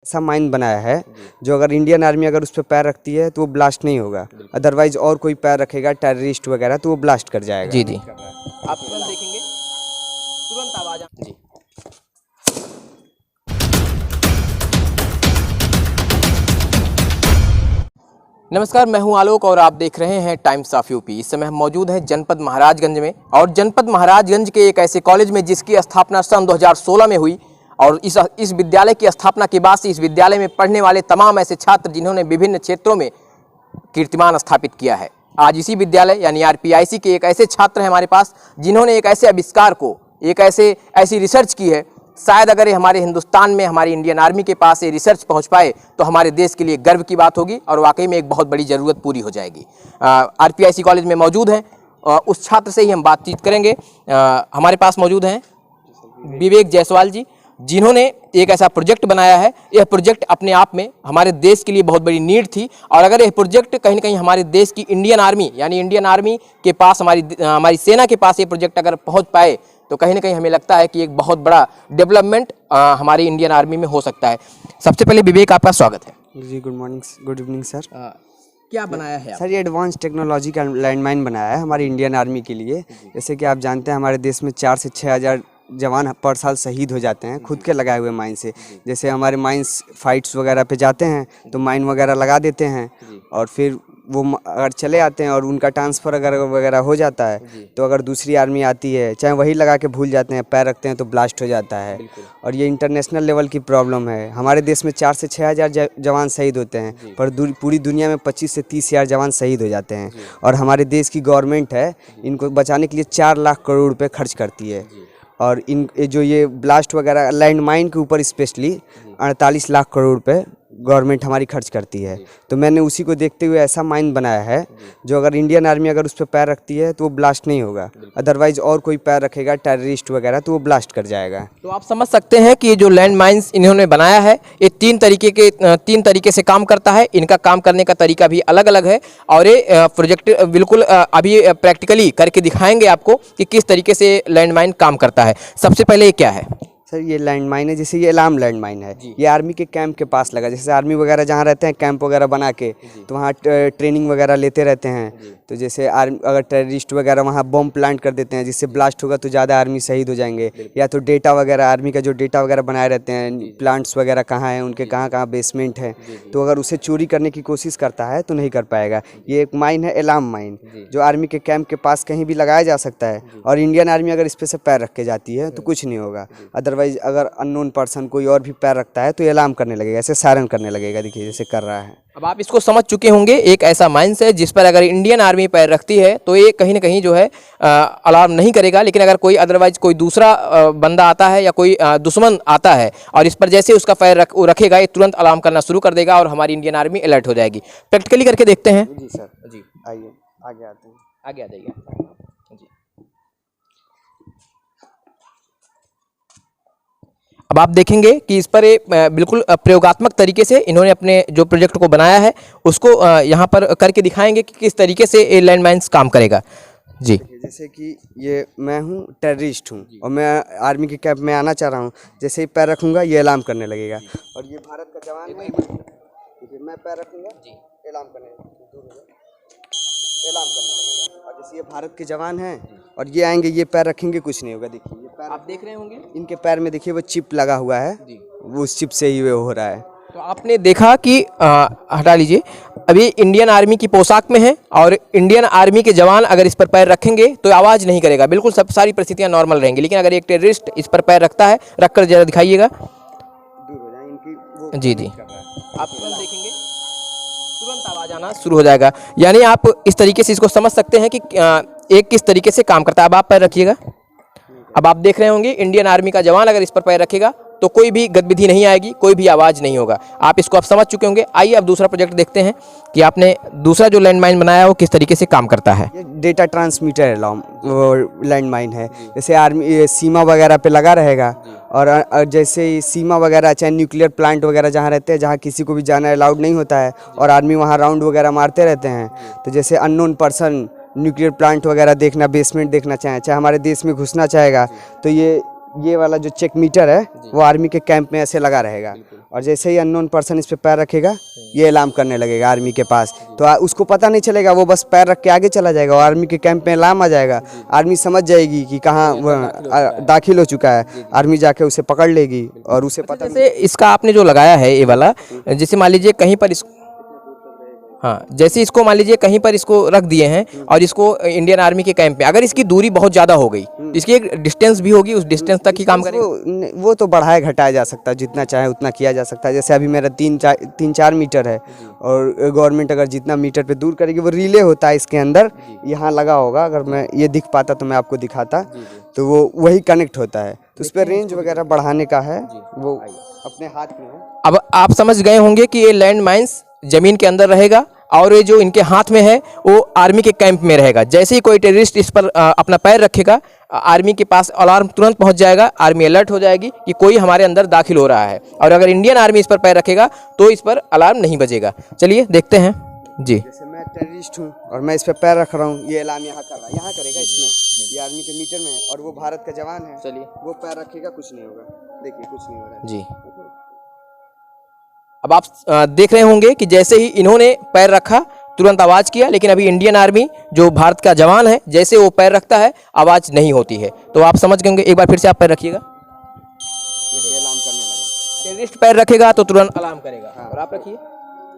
ऐसा माइन बनाया है जो अगर इंडियन आर्मी अगर उस पर पैर रखती है तो वो ब्लास्ट नहीं होगा, अदरवाइज और कोई पैर रखेगा टेररिस्ट वगैरह तो वो ब्लास्ट कर जाएगा। जी जी, आप तुरंत देखेंगे, तुरंत आवाज जी। नमस्कार, मैं हूं आलोक और आप देख रहे हैं टाइम्स ऑफ यूपी। इस समय हम मौजूद हैं जनपद महाराजगंज में, और जनपद महाराजगंज के एक ऐसे कॉलेज में जिसकी स्थापना सन 2016 में हुई, और इस विद्यालय की स्थापना के बाद से इस विद्यालय में पढ़ने वाले तमाम ऐसे छात्र जिन्होंने विभिन्न क्षेत्रों में कीर्तिमान स्थापित किया है। आज इसी विद्यालय यानी आरपीआईसी के एक ऐसे छात्र हैं हमारे पास जिन्होंने एक ऐसे आविष्कार को, एक ऐसी रिसर्च की है, शायद अगर ये हमारे हिंदुस्तान में हमारी इंडियन आर्मी के पास ये रिसर्च पहुंच पाए तो हमारे देश के लिए गर्व की बात होगी और वाकई में एक बहुत बड़ी ज़रूरत पूरी हो जाएगी। आरपीआईसी कॉलेज में मौजूद हैं, उस छात्र से ही हम बातचीत करेंगे। हमारे पास मौजूद हैं विवेक जायसवाल जी, जिन्होंने एक ऐसा प्रोजेक्ट बनाया है। यह प्रोजेक्ट अपने आप में हमारे देश के लिए बहुत बड़ी नीड थी, और अगर यह प्रोजेक्ट कहीं ना कहीं हमारे देश की इंडियन आर्मी यानी इंडियन आर्मी के पास, हमारी सेना के पास ये प्रोजेक्ट अगर पहुंच पाए तो कहीं ना कहीं हमें लगता है कि एक बहुत बड़ा डेवलपमेंट हमारी इंडियन आर्मी में हो सकता है। सबसे पहले विवेक, आपका स्वागत है ji. Good morning, good evening sir. क्या बनाया है सर? ये एडवांस टेक्नोलॉजी का लैंडमाइन बनाया है हमारी इंडियन आर्मी के लिए। जैसे कि आप जानते हैं हमारे देश में 4 से 6 हज़ार जवान पर साल शहीद हो जाते हैं खुद के लगाए हुए माइन से। जैसे हमारे माइंस फाइट्स वगैरह पे जाते हैं तो माइन वगैरह लगा देते हैं, और फिर वो अगर चले आते हैं और उनका ट्रांसफ़र अगर वगैरह हो जाता है तो अगर दूसरी आर्मी आती है, चाहे वही लगा के भूल जाते हैं, पैर रखते हैं तो ब्लास्ट हो जाता है। और ये इंटरनेशनल लेवल की प्रॉब्लम है। हमारे देश में 4 से 6 हज़ार जवान शहीद होते हैं, पर पूरी दुनिया में 25 से 30 हज़ार जवान शहीद हो जाते हैं। और हमारे देश की गवर्नमेंट है इनको बचाने के लिए 4 लाख करोड़ रुपये खर्च करती है। और जो ये ब्लास्ट वगैरह लैंड माइन के ऊपर स्पेशली 48 लाख करोड़ रुपए गवर्नमेंट हमारी खर्च करती है। तो मैंने उसी को देखते हुए ऐसा माइन बनाया है जो अगर इंडियन आर्मी अगर उस पर पैर रखती है तो वो ब्लास्ट नहीं होगा, अदरवाइज और कोई पैर रखेगा टेररिस्ट वगैरह तो वो ब्लास्ट कर जाएगा। तो आप समझ सकते हैं कि ये जो लैंड माइंस इन्होंने बनाया है ये 3 तरीके से काम करता है। इनका काम करने का तरीका भी अलग अलग है, और ये प्रोजेक्ट बिल्कुल अभी प्रैक्टिकली करके दिखाएंगे आपको कि किस तरीके से लैंड माइन काम करता है। सबसे पहले ये क्या है सर? ये लैंड माइन है, जैसे ये अलार्म लैंड माइन है। ये आर्मी के कैंप के पास लगा। जैसे आर्मी वगैरह जहाँ रहते हैं कैंप वगैरह बना के, तो वहाँ ट्रेनिंग वगैरह लेते रहते हैं। तो जैसे अगर टेररिस्ट वगैरह वहाँ बम प्लांट कर देते हैं जिससे ब्लास्ट होगा तो ज़्यादा आर्मी शहीद हो जाएंगे। या तो डेटा वगैरह, आर्मी का जो डेटा वगैरह बनाए रहते हैं, प्लांट्स वगैरह कहाँ हैं, उनके कहाँ कहाँ बेसमेंट है, तो अगर उसे चोरी करने की कोशिश करता है तो नहीं कर पाएगा। ये एक माइन है अलार्म माइन, जो आर्मी के कैंप के पास कहीं भी लगाया जा सकता है। और इंडियन आर्मी अगर इस पर से पैर रख के जाती है तो कुछ नहीं होगा, अदरवाइज अगर अननोन पर्सन कोई और भी पैर रखता है तो ये अलार्म करने लगेगा, ऐसे सायरन करने लगेगा। देखिए जैसे कर रहा है। अब आप इसको समझ चुके होंगे, एक ऐसा माइंस है जिस पर अगर इंडियन आर्मी पैर रखती है तो ये कहीं ना कहीं जो है अलार्म नहीं करेगा, लेकिन अगर कोई अदरवाइज कोई दूसरा बंदा आता है या कोई दुश्मन आता है और इस पर जैसे उसका पैर रखेगा ये तुरंत अलार्म करना शुरू कर देगा और हमारी इंडियन आर्मी अलर्ट हो जाएगी। प्रैक्टिकली करके देखते हैं। जी सर, जी आइए आगे आते हैं, आगे आ जाइए। अब आप देखेंगे कि इस पर बिल्कुल प्रयोगात्मक तरीके से इन्होंने अपने जो प्रोजेक्ट को बनाया है उसको यहाँ पर करके दिखाएंगे कि किस तरीके से ये लैंड माइंस काम करेगा। जी, जैसे कि ये मैं हूँ टेररिस्ट हूँ और मैं आर्मी के कैंप में आना चाह रहा हूँ। जैसे ही पैर रखूँगा ये अलार्म करने लगेगा। और ये भारत का जवान है, देखिए मैं पैर रखूँगा अलार्म करने लगेगा। और जैसे ये भारत के जवान हैं और ये आएंगे, ये पैर रखेंगे, कुछ नहीं होगा। देखिए ये पैर आप देख रहे होंगे इनके पैर में, देखिए वो चिप लगा हुआ है, वो उस चिप से ही वो हो रहा है। तो आपने देखा कि हटा लीजिए, अभी इंडियन आर्मी की पोशाक में है और इंडियन आर्मी के जवान अगर इस पर पैर रखेंगे तो आवाज़ नहीं करेगा, बिल्कुल सब सारी परिस्थितियां नॉर्मल रहेंगी। लेकिन अगर एक टेररिस्ट इस पर पैर रखता है, रखकर जरा दिखाइएगा। दूर हो जाए इनकी वो जी जी, आप तुरंत देखेंगे, तुरंत आवाज़ आना शुरू हो जाएगा। यानी आप इस तरीके से इसको समझ सकते हैं कि एक किस तरीके से काम करता है। अब आप पैर रखिएगा। अब आप देख रहे होंगे इंडियन आर्मी का जवान अगर इस पर पैर रखेगा तो कोई भी गतिविधि नहीं आएगी, कोई भी आवाज़ नहीं होगा। आप इसको आप समझ चुके होंगे। आइए अब दूसरा प्रोजेक्ट देखते हैं कि आपने दूसरा जो लैंडमाइन बनाया है वो किस तरीके से काम करता है। ये डेटा ट्रांसमीटर लैंडमाइन है। जैसे आर्मी सीमा वगैरह पे लगा रहेगा, और जैसे सीमा वगैरह चाहे न्यूक्लियर प्लांट वगैरह जहाँ रहते हैं, जहाँ किसी को भी जाना अलाउड नहीं होता है और आर्मी वहाँ राउंड वगैरह मारते रहते हैं, तो जैसे अननोन पर्सन न्यूक्लियर प्लांट वगैरह देखना, बेसमेंट देखना चाहे हमारे देश में घुसना चाहेगा, तो ये ये वाला जो चेक मीटर है वो आर्मी के कैंप में ऐसे लगा रहेगा, और जैसे ही अननोन पर्सन इस पे पैर रखेगा ये अलार्म करने लगेगा आर्मी के पास। तो उसको पता नहीं चलेगा, वो बस पैर रख के आगे चला जाएगा और आर्मी के कैंप में अलार्म आ जाएगा। आर्मी समझ जाएगी कि कहाँ दाखिल हो चुका है, आर्मी जाके उसे पकड़ लेगी और उसे पता जैसे इसका आपने जो लगाया है ये वाला, जैसे मान लीजिए कहीं पर हाँ, जैसे इसको मान लीजिए कहीं पर इसको रख दिए हैं और इसको इंडियन आर्मी के कैंप में, अगर इसकी दूरी बहुत ज़्यादा हो गई तो इसकी एक डिस्टेंस भी होगी, उस डिस्टेंस तक ही काम करेगा। वो तो बढ़ाया घटाया जा सकता है, जितना चाहे उतना किया जा सकता है। जैसे अभी मेरा 3-4 मीटर है और गवर्नमेंट अगर जितना मीटर पे दूर करेगी, वो रिले होता है इसके अंदर यहाँ लगा होगा, अगर मैं ये दिख पाता तो मैं आपको दिखाता, तो वो वही कनेक्ट होता है। तो उस पर रेंज वगैरह बढ़ाने का है, वो अपने हाथ में है। अब आप समझ गए होंगे कि ये लैंड माइंस जमीन के अंदर रहेगा और ये जो इनके हाथ में है वो आर्मी के कैंप में रहेगा। जैसे ही कोई टेररिस्ट इस पर अपना पैर रखेगा, आर्मी के पास अलार्म तुरंत पहुंच जाएगा, आर्मी अलर्ट हो जाएगी कि कोई हमारे अंदर दाखिल हो रहा है। और अगर इंडियन आर्मी इस पर पैर रखेगा तो इस पर अलार्म नहीं बजेगा। चलिए देखते हैं जी। जैसे मैं टेररिस्ट हूँ और मैं इस पे पैर रख रहा हूँ, ये अलार्म यहाँ कर रहा है, यहाँ करेगा इसमें, ये आर्मी के मीटर में है और वो भारत का जवान है। चलिए, वो पैर रखेगा, कुछ नहीं होगा, देखिए कुछ नहीं हो रहा है जी। अब आप देख रहे होंगे कि जैसे ही इन्होंने पैर रखा तुरंत आवाज़ किया, लेकिन अभी इंडियन आर्मी जो भारत का जवान है जैसे वो पैर रखता है आवाज़ नहीं होती है। तो आप समझ गए होंगे। एक बार फिर से आप पैर रखिएगा, अलार्म करने लगा। टेररिस्ट पैर रखेगा तो तुरंत अलार्म करेगा। हाँ। और आप रखिए,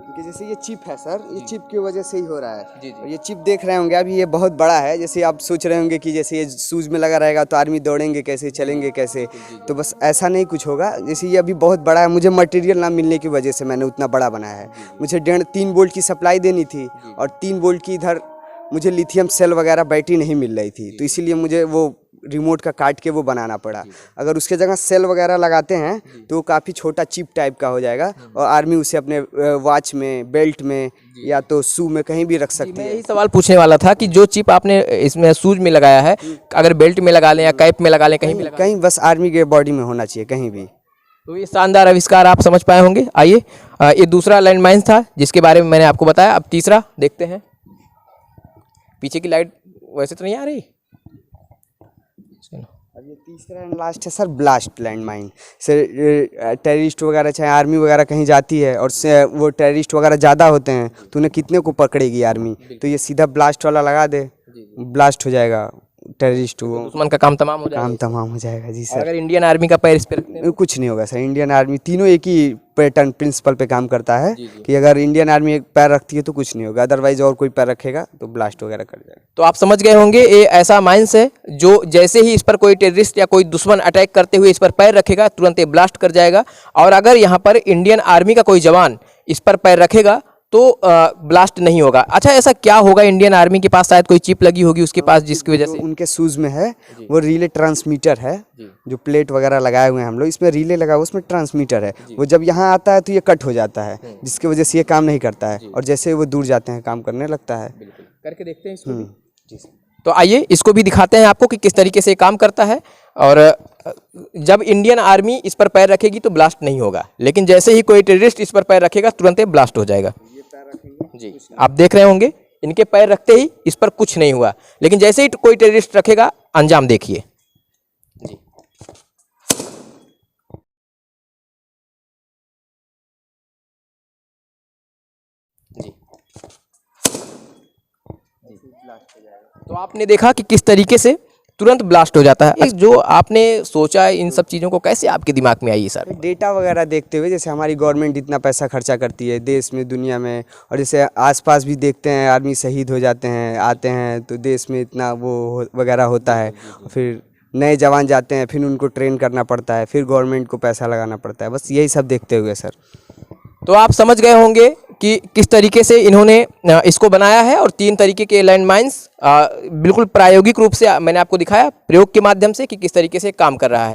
क्योंकि जैसे ये चिप है सर, ये चिप की वजह से ही हो रहा है। जी। और ये चिप देख रहे होंगे अभी, ये बहुत बड़ा है। जैसे आप सोच रहे होंगे कि जैसे ये शूज में लगा रहेगा तो आर्मी दौड़ेंगे कैसे, चलेंगे कैसे, तो बस ऐसा नहीं कुछ होगा। जैसे ये अभी बहुत बड़ा है, मुझे मटेरियल ना मिलने की वजह से मैंने उतना बड़ा बनाया है। मुझे 3 वोल्ट की सप्लाई देनी थी और 3 वोल्ट की इधर मुझे लिथियम सेल वगैरह बैटरी नहीं मिल रही थी, तो इसीलिए मुझे वो रिमोट का काट के वो बनाना पड़ा। अगर उसके जगह सेल वगैरह लगाते हैं तो वो काफ़ी छोटा चिप टाइप का हो जाएगा और आर्मी उसे अपने वॉच में, बेल्ट में या तो शू में कहीं भी रख सकती है। यही सवाल पूछने वाला था कि जो चिप आपने इसमें शूज में लगाया है, अगर बेल्ट में लगा लें या कैप में लगा लें, कहीं भी लगा, कहीं बस आर्मी के बॉडी में होना चाहिए, कहीं भी। तो ये शानदार आविष्कार आप समझ पाए होंगे। आइए, ये दूसरा लैंड माइंस था जिसके बारे में मैंने आपको बताया। अब तीसरा देखते हैं। पीछे की लाइट वैसे तो नहीं आ रही। अब ये तीसरा एंड लास्ट है सर, ब्लास्ट लैंड माइन से टेररिस्ट वगैरह चाहे आर्मी वगैरह कहीं जाती है और से वो टेररिस्ट वगैरह ज़्यादा होते हैं तो उन्हें कितने को पकड़ेगी आर्मी, तो ये सीधा ब्लास्ट वाला लगा दे, ब्लास्ट हो जाएगा टेररिस्ट, वो दुश्मन का काम तमाम हो जाएगा। काम तमाम हो जाएगा जी सर। अगर इंडियन आर्मी का पैर इस पे रखते हैं, कुछ नहीं होगा सर। इंडियन आर्मी तीनों एक ही पैटर्न प्रिंसिपल पे काम करता है कि अगर इंडियन आर्मी एक पैर रखती है तो कुछ नहीं होगा, अदरवाइज और कोई पैर रखेगा तो ब्लास्ट वगैरह कर जाएगा। तो आप समझ गए होंगे ये ऐसा माइंस है जो जैसे ही इस पर कोई टेररिस्ट या कोई दुश्मन अटैक करते हुए इस पर पैर रखेगा तुरंत ये ब्लास्ट कर जाएगा। और अगर यहाँ पर इंडियन आर्मी का कोई जवान इस पर पैर रखेगा तो ब्लास्ट नहीं होगा। अच्छा, ऐसा क्या होगा? इंडियन आर्मी के पास शायद कोई चिप लगी होगी उसके पास, जिसकी वजह से उनके शूज में है वो रिले ट्रांसमीटर है, जो प्लेट वगैरह लगाए हुए हैं हम लोग, इसमें रिले लगा हुआ, उसमें ट्रांसमीटर है। वो जब यहाँ आता है तो ये कट हो जाता है, जिसकी वजह से ये काम नहीं करता है, और जैसे वो दूर जाते हैं काम करने लगता है। करके देखते हैं इसको भी। तो आइए इसको भी दिखाते हैं आपको कि किस तरीके से काम करता है। और जब इंडियन आर्मी इस पर पैर रखेगी तो ब्लास्ट नहीं होगा, लेकिन जैसे ही कोई टेररिस्ट इस पर पैर रखेगा तुरंत ही ब्लास्ट हो जाएगा। जी, आप देख रहे होंगे इनके पैर रखते ही इस पर कुछ नहीं हुआ, लेकिन जैसे ही कोई टेररिस्ट रखेगा अंजाम देखिए। जी, जी, तो आपने देखा कि किस तरीके से तुरंत ब्लास्ट हो जाता है। जो आपने सोचा इन सब चीज़ों को कैसे आपके दिमाग में आई सर? डेटा वगैरह देखते हुए, जैसे हमारी गवर्नमेंट इतना पैसा खर्चा करती है देश में, दुनिया में, और जैसे आसपास भी देखते हैं आर्मी शहीद हो जाते हैं, आते हैं तो देश में इतना वो वगैरह होता है, फिर नए जवान जाते हैं, फिर उनको ट्रेन करना पड़ता है, फिर गवर्नमेंट को पैसा लगाना पड़ता है, बस यही सब देखते हुए सर। तो आप समझ गए होंगे कि किस तरीके से इन्होंने इसको बनाया है। और 3 तरीके के लैंड माइंस बिल्कुल प्रायोगिक रूप से मैंने आपको दिखाया प्रयोग के माध्यम से कि किस तरीके से काम कर रहा है।